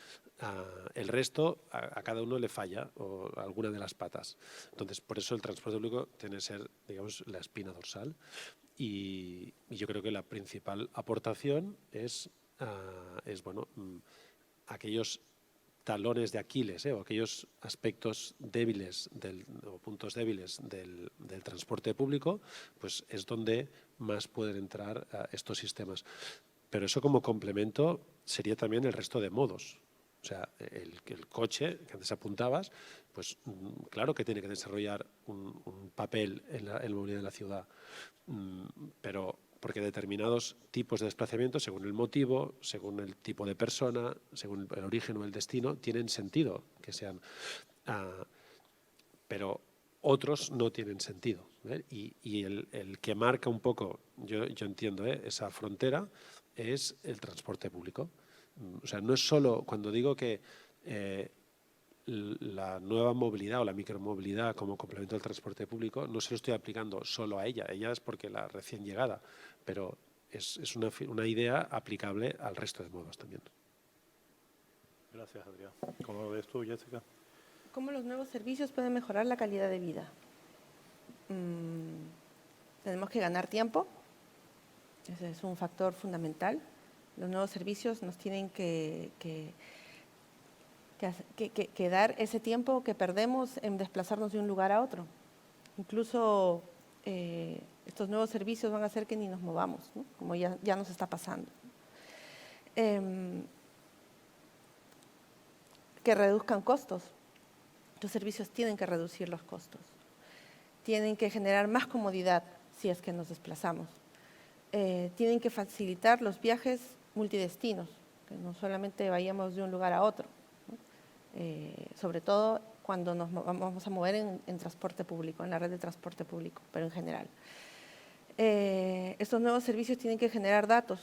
El resto, a cada uno le falla o alguna de las patas. Entonces, por eso el transporte público tiene que ser, digamos, la espina dorsal. Y yo creo que la principal aportación es bueno, aquellos talones de Aquiles, o aquellos aspectos débiles o puntos débiles del transporte público, pues es donde más pueden entrar estos sistemas. Pero eso como complemento sería también el resto de modos. O sea, el coche que antes apuntabas, pues claro que tiene que desarrollar un papel en la movilidad de la ciudad, pero porque determinados tipos de desplazamiento, según el motivo, según el tipo de persona, según el origen o el destino, tienen sentido que sean, pero otros no tienen sentido. Y el que marca un poco, yo entiendo, esa frontera, es el transporte público. O sea, no es solo, cuando digo que la nueva movilidad o la micromovilidad como complemento del transporte público, no se lo estoy aplicando solo a ella es porque la recién llegada, pero es una idea aplicable al resto de modos también. Gracias, Adrián. ¿Cómo lo ves tú, Jessica? ¿Cómo los nuevos servicios pueden mejorar la calidad de vida? Tenemos que ganar tiempo, ese es un factor fundamental. Los nuevos servicios nos tienen que dar ese tiempo que perdemos en desplazarnos de un lugar a otro. Incluso estos nuevos servicios van a hacer que ni nos movamos, ¿no? Como ya nos está pasando. Que reduzcan costos. Los servicios tienen que reducir los costos. Tienen que generar más comodidad si es que nos desplazamos. Tienen que facilitar los viajes multidestinos, que no solamente vayamos de un lugar a otro, ¿no? Sobre todo cuando nos vamos a mover en transporte público, en la red de transporte público, pero en general. Estos nuevos servicios tienen que generar datos,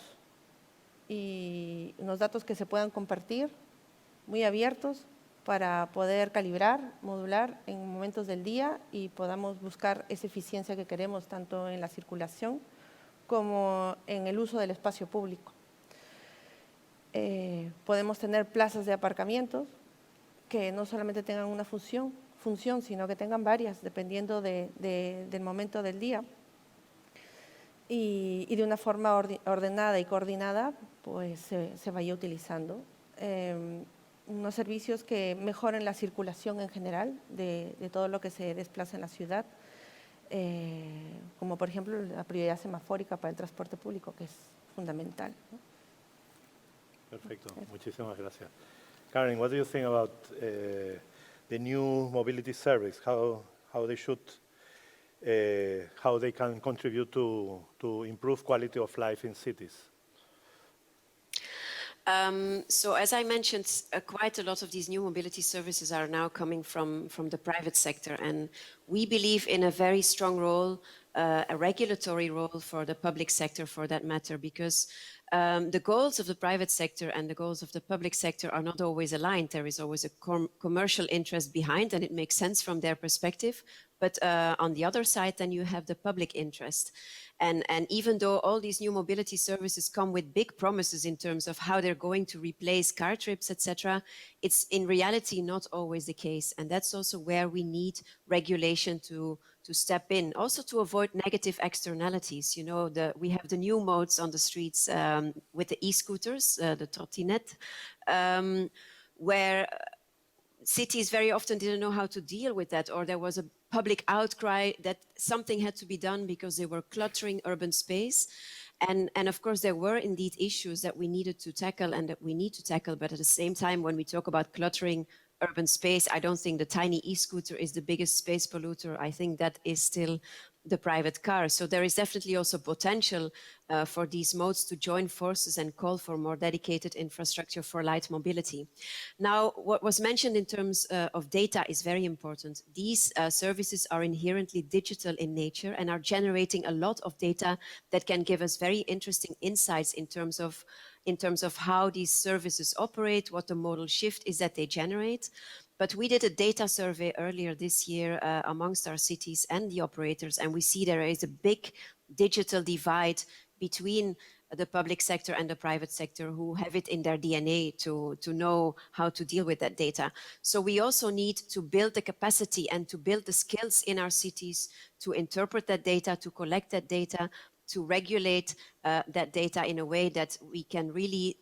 y unos datos que se puedan compartir, muy abiertos, para poder calibrar, modular en momentos del día y podamos buscar esa eficiencia que queremos tanto en la circulación como en el uso del espacio público. Podemos tener plazas de aparcamientos que no solamente tengan una función, sino que tengan varias, dependiendo del momento del día. Y de una forma ordenada y coordinada, pues se vaya utilizando. Unos servicios que mejoren la circulación en general de todo lo que se desplaza en la ciudad, como por ejemplo la prioridad semafórica para el transporte público, que es fundamental, ¿no? Perfecto, muchísimas gracias. Karen, what do you think about the new mobility service? How they should, how they can contribute to improve quality of life in cities? So as I mentioned, quite a lot of these new mobility services are now coming from the private sector, and we believe in a very strong role, a regulatory role for the public sector for that matter, because the goals of the private sector and the goals of the public sector are not always aligned. There is always a commercial interest behind, and it makes sense from their perspective. But on the other side, then you have the public interest. And even though all these new mobility services come with big promises in terms of how they're going to replace car trips, etc., it's in reality not always the case. And that's also where we need regulation to step in, also to avoid negative externalities. You know, we have the new modes on the streets with the e-scooters, the trottinette, where cities very often didn't know how to deal with that, or there was a public outcry that something had to be done because they were cluttering urban space. And of course, there were indeed issues that we needed to tackle and that we need to tackle. But at the same time, when we talk about cluttering urban space, I don't think the tiny e-scooter is the biggest space polluter. I think that is still the private car. So there is definitely also potential for these modes to join forces and call for more dedicated infrastructure for light mobility. Now, what was mentioned in terms of data is very important. These services are inherently digital in nature and are generating a lot of data that can give us very interesting insights in terms of how these services operate, what the modal shift is that they generate. But we did a data survey earlier this year amongst our cities and the operators, and we see there is a big digital divide between the public sector and the private sector, who have it in their DNA to know how to deal with that data. So we also need to build the capacity and to build the skills in our cities to interpret that data, to collect that data, to regulate that data in a way that we can really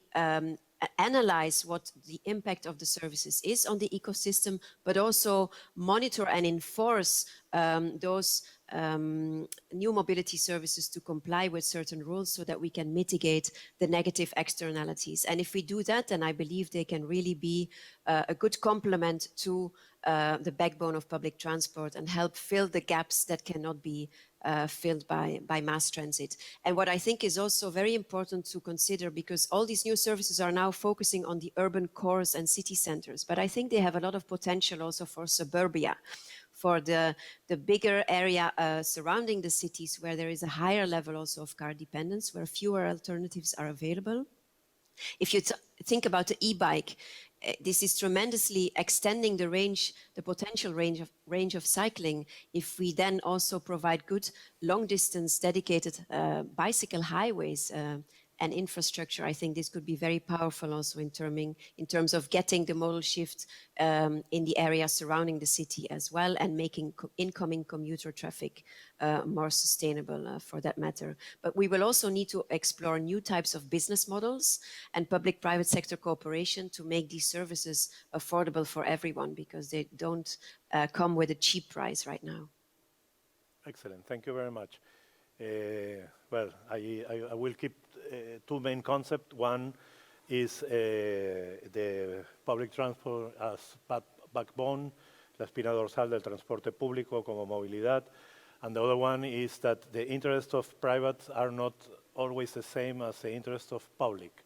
analyze what the impact of the services is on the ecosystem, but also monitor and enforce those new mobility services to comply with certain rules so that we can mitigate the negative externalities. And if we do that, then I believe they can really be a good complement to the backbone of public transport and help fill the gaps that cannot be filled by mass transit. And what I think is also very important to consider, because all these new services are now focusing on the urban cores and city centers, but I think they have a lot of potential also for suburbia, for the bigger area surrounding the cities where there is a higher level also of car dependence, where fewer alternatives are available. If you think about the e-bike, this is tremendously extending the range, the potential range of cycling. If we then also provide good long distance dedicated bicycle highways and infrastructure, I think this could be very powerful also in terms of getting the modal shift in the area surrounding the city as well, and making incoming commuter traffic more sustainable for that matter. But we will also need to explore new types of business models and public-private sector cooperation to make these services affordable for everyone, because they don't come with a cheap price right now. Excellent, thank you very much. Well, I will keep two main concepts. One is the public transport as backbone, la espina dorsal del transporte público como movilidad. And the other one is that the interests of private are not always the same as the interests of public.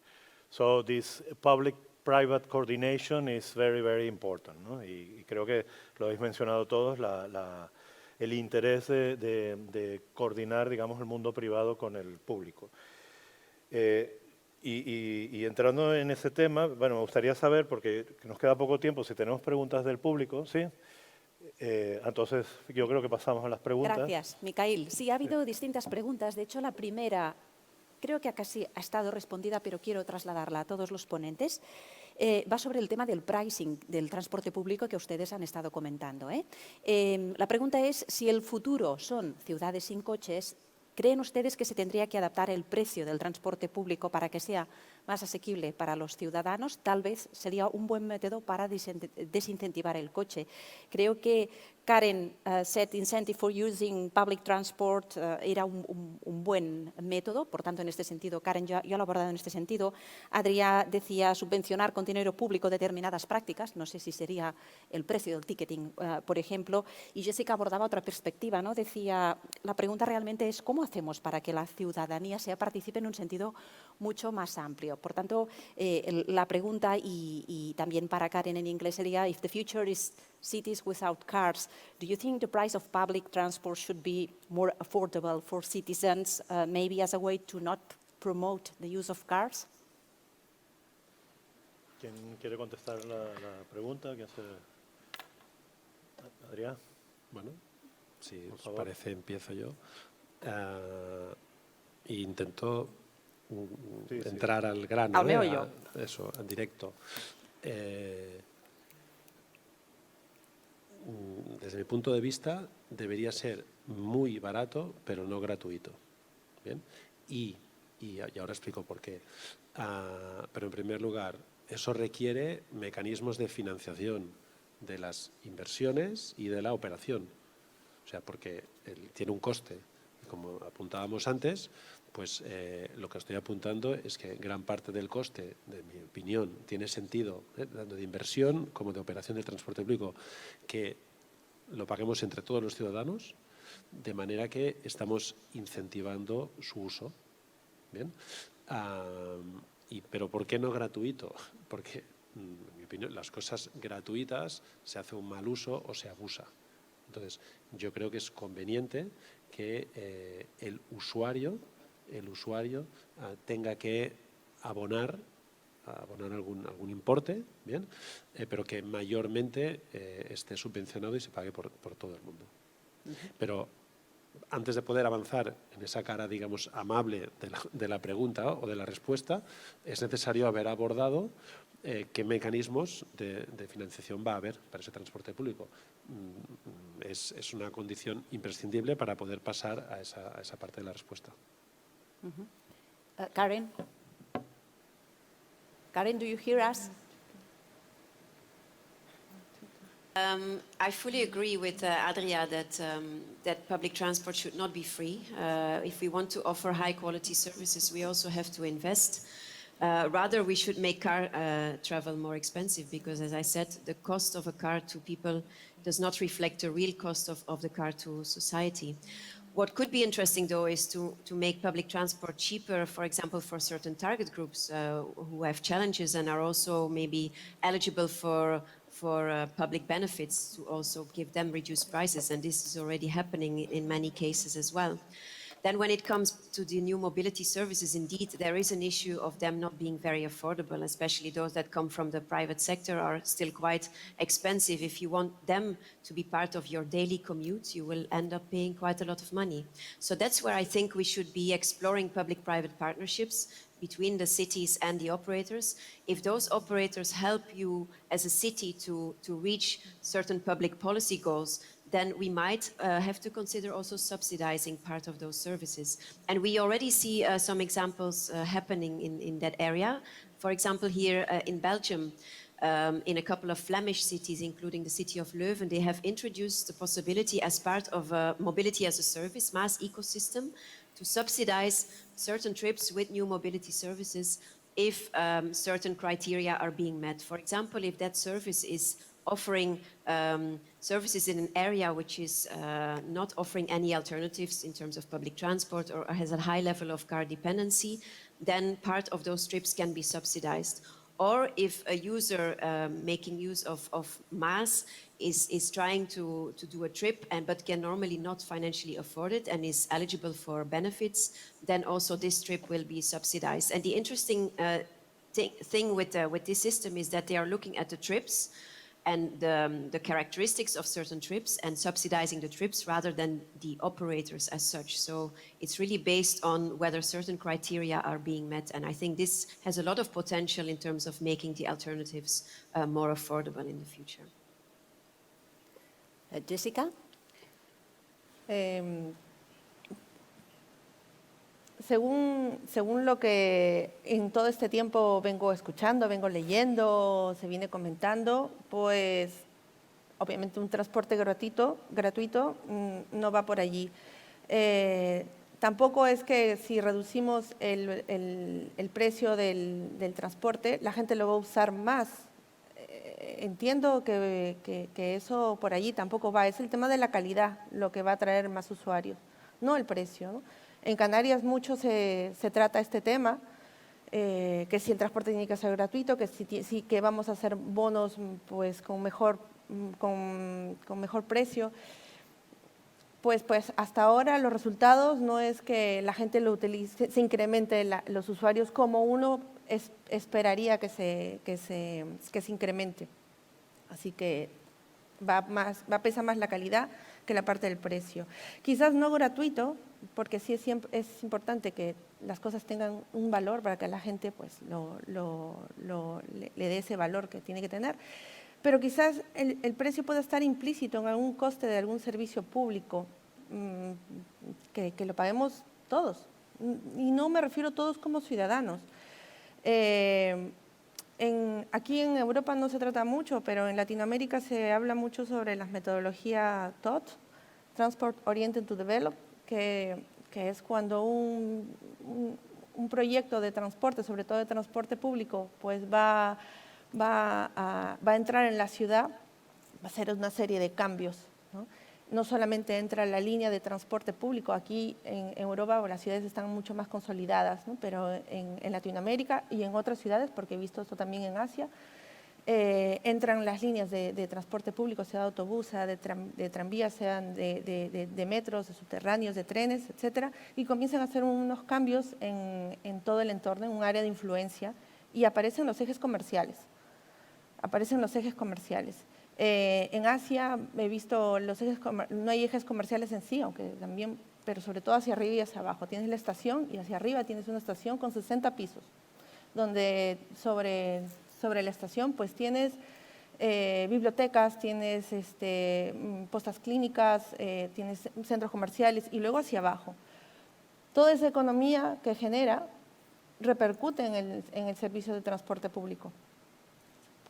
So this public-private coordination is very, very important, ¿no? Y creo que lo habéis mencionado todos, el interés de coordinar, digamos, el mundo privado con el público. Y entrando en ese tema, bueno, me gustaría saber, porque nos queda poco tiempo, si tenemos preguntas del público, ¿sí? Entonces, yo creo que pasamos a las preguntas. Gracias, Micael. Sí, ha habido distintas preguntas. De hecho, la primera creo que casi ha estado respondida, pero quiero trasladarla a todos los ponentes. Va sobre el tema del pricing del transporte público que ustedes han estado comentando. La pregunta es si el futuro son ciudades sin coches. ¿Creen ustedes que se tendría que adaptar el precio del transporte público para que sea más asequible para los ciudadanos? Tal vez sería un buen método para desincentivar el coche. Creo que Karen said incentive for using public transport era un buen método, por tanto en este sentido, Karen ya lo ha abordado en este sentido. Adrià decía subvencionar con dinero público determinadas prácticas, no sé si sería el precio del ticketing, por ejemplo, y Jessica abordaba otra perspectiva, ¿no? Decía, la pregunta realmente es cómo hacemos para que la ciudadanía participe en un sentido mucho más amplio. Por tanto, la pregunta y también para Karen en inglés sería, if the future is cities without cars, do you think the price of public transport should be more affordable for citizens, maybe as a way to not promote the use of cars? ¿Quién quiere contestar la pregunta? Adrià. Bueno, si os parece, empiezo yo. Intento entrar al grano, al meollo. Eso, en directo. Desde mi punto de vista, debería ser muy barato, pero no gratuito. ¿Bien? Y ahora explico por qué. Pero en primer lugar, eso requiere mecanismos de financiación de las inversiones y de la operación. O sea, porque tiene un coste. Como apuntábamos antes, pues lo que estoy apuntando es que gran parte del coste, de mi opinión, tiene sentido, tanto de inversión como de operación del transporte público, que lo paguemos entre todos los ciudadanos, de manera que estamos incentivando su uso. ¿Bien? Pero ¿por qué no gratuito? Porque, en mi opinión, las cosas gratuitas se hace un mal uso o se abusa. Entonces, yo creo que es conveniente que el usuario tenga que abonar algún importe, ¿bien? Pero que mayormente esté subvencionado y se pague por todo el mundo. Pero antes de poder avanzar en esa cara, digamos, amable de la pregunta o de la respuesta, es necesario haber abordado qué mecanismos de financiación va a haber para ese transporte público. Es una condición imprescindible para poder pasar a esa parte de la respuesta. Karen. Karen, do you hear us? I fully agree with Adria that public transport should not be free. If we want to offer high-quality services, we also have to invest. Rather, we should make car travel more expensive because, as I said, the cost of a car to people does not reflect the real cost of the car to society. What could be interesting, though, is to make public transport cheaper, for example, for certain target groups who have challenges and are also maybe eligible for public benefits, to also give them reduced prices. And this is already happening in many cases as well. Then when it comes to the new mobility services, indeed, there is an issue of them not being very affordable, especially those that come from the private sector are still quite expensive. If you want them to be part of your daily commute, you will end up paying quite a lot of money. So that's where I think we should be exploring public-private partnerships between the cities and the operators. If those operators help you as a city to reach certain public policy goals, then we might have to consider also subsidizing part of those services. And we already see some examples happening in that area. For example, here in Belgium, in a couple of Flemish cities, including the city of Leuven, they have introduced the possibility as part of a mobility as a service, MaaS ecosystem, to subsidize certain trips with new mobility services if certain criteria are being met. For example, if that service is offering services in an area which is not offering any alternatives in terms of public transport or has a high level of car dependency, then part of those trips can be subsidized. Or if a user making use of MaaS is trying to do a trip but can normally not financially afford it and is eligible for benefits, then also this trip will be subsidized. And the interesting thing with this system is that they are looking at the trips and the characteristics of certain trips and subsidizing the trips rather than the operators as such. So it's really based on whether certain criteria are being met. And I think this has a lot of potential in terms of making the alternatives more affordable in the future. Jessica? Según lo que en todo este tiempo vengo escuchando, vengo leyendo, se viene comentando, pues obviamente un transporte gratuito no va por allí. Tampoco es que si reducimos el precio del transporte, la gente lo va a usar más. Entiendo que eso por allí tampoco va. Es el tema de la calidad lo que va a traer más usuarios, no el precio, ¿no? En Canarias mucho se trata este tema, que si el transporte tiene que ser gratuito, que vamos a hacer bonos pues, con mejor precio. Pues hasta ahora los resultados no es que la gente lo utilice, se incremente los usuarios como uno esperaría que se incremente. Así que va a pesar más la calidad que la parte del precio. Quizás no gratuito, porque sí es importante que las cosas tengan un valor para que la gente pues, le dé ese valor que tiene que tener. Pero quizás el precio pueda estar implícito en algún coste de algún servicio público que lo paguemos todos. Y no me refiero a todos como ciudadanos. Aquí en Europa no se trata mucho, pero en Latinoamérica se habla mucho sobre las metodologías TOD, Transport Oriented to Develop, que es cuando un proyecto de transporte, sobre todo de transporte público, pues va a entrar en la ciudad, va a hacer una serie de cambios, ¿no? No solamente entra la línea de transporte público, aquí en Europa las ciudades están mucho más consolidadas, ¿no? Pero en Latinoamérica y en otras ciudades, porque he visto esto también en Asia, entran las líneas de transporte público, sea de autobús, sea de tranvías, sean de metros, de subterráneos, de trenes, etcétera, y comienzan a hacer unos cambios en todo el entorno, en un área de influencia, y aparecen los ejes comerciales. En Asia he visto no hay ejes comerciales en sí, aunque también, pero sobre todo hacia arriba y hacia abajo. Tienes la estación y hacia arriba tienes una estación con 60 pisos, donde sobre la estación pues tienes bibliotecas, tienes postas clínicas, tienes centros comerciales y luego hacia abajo. Toda esa economía que genera repercute en el servicio de transporte público.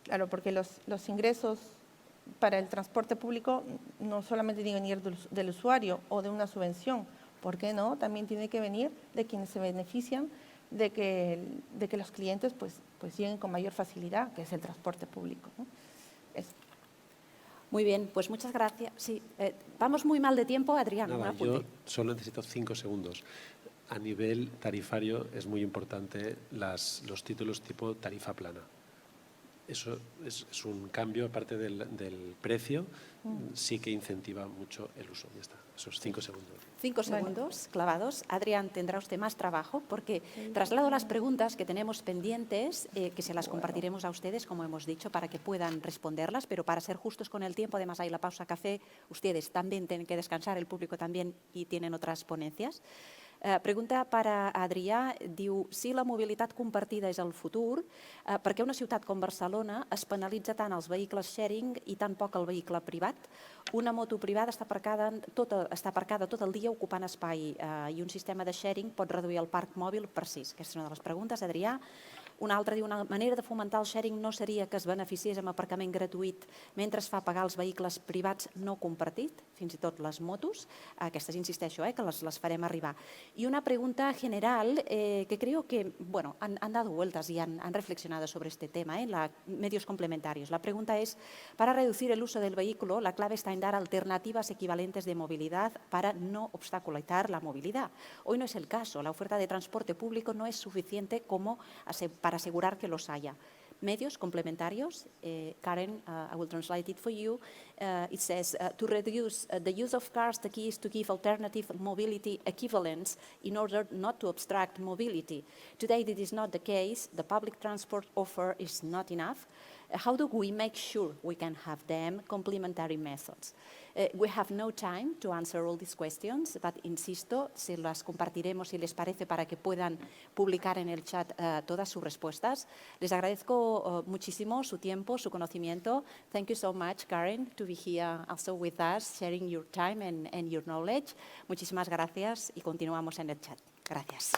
Claro, porque los ingresos para el transporte público no solamente tienen que venir del usuario o de una subvención, ¿por qué no? También tiene que venir de quienes se benefician de que los clientes pues lleguen con mayor facilidad, que es el transporte público, ¿no? Eso. Muy bien, pues muchas gracias. Sí, vamos muy mal de tiempo, Adrián. un Nada, apunte. yo solo necesito 5 segundos. A nivel tarifario es muy importante los títulos tipo tarifa plana. Eso es un cambio, aparte del precio, sí que incentiva mucho el uso. Ya está, esos 5 segundos. 5 segundos clavados. Adrián, tendrá usted más trabajo porque traslado las preguntas que tenemos pendientes, que se las compartiremos a ustedes, como hemos dicho, para que puedan responderlas, pero para ser justos con el tiempo, además hay la pausa café, ustedes también tienen que descansar, el público también, y tienen otras ponencias. Pregunta para Adrià, diu, si la mobilitat compartida és el futur, per què una ciutat com Barcelona es penalitza tant els vehicles sharing i tan poc el vehicle privat? Una moto privada està aparcada tot el dia ocupant espai i un sistema de sharing pot reduir el parc mòbil per 6. Aquesta és una de les preguntes, Adrià. Una altra diu, una manera de fomentar el sharing no seria que es beneficiés amb aparcament gratuït mentre es fa pagar els vehicles privats no compartit, fins i tot les motos. Aquestes, insisteixo, que les farem arribar. Y una pregunta general que creo que, bueno, han dado vueltas y han reflexionado sobre este tema, medios complementarios. La pregunta es, para reducir el uso del vehículo, la clave está en dar alternativas equivalentes de movilidad para no obstaculizar la movilidad. Hoy no es el caso, la oferta de transporte público no es suficiente como para asegurar que los haya. Medios complementarios. Karen, I will translate it for you. It says, to reduce the use of cars, the key is to give alternative mobility equivalents in order not to obstruct mobility. Today, this is not the case. The public transport offer is not enough. How do we make sure we can have them complementary methods? We have no time to answer all these questions, but insisto, se las compartiremos si les parece para que puedan publicar en el chat todas sus respuestas. Les agradezco muchísimo su tiempo, su conocimiento. Thank you so much, Karen, to be here also with us, sharing your time and your knowledge. Muchísimas gracias y continuamos en el chat. Gracias.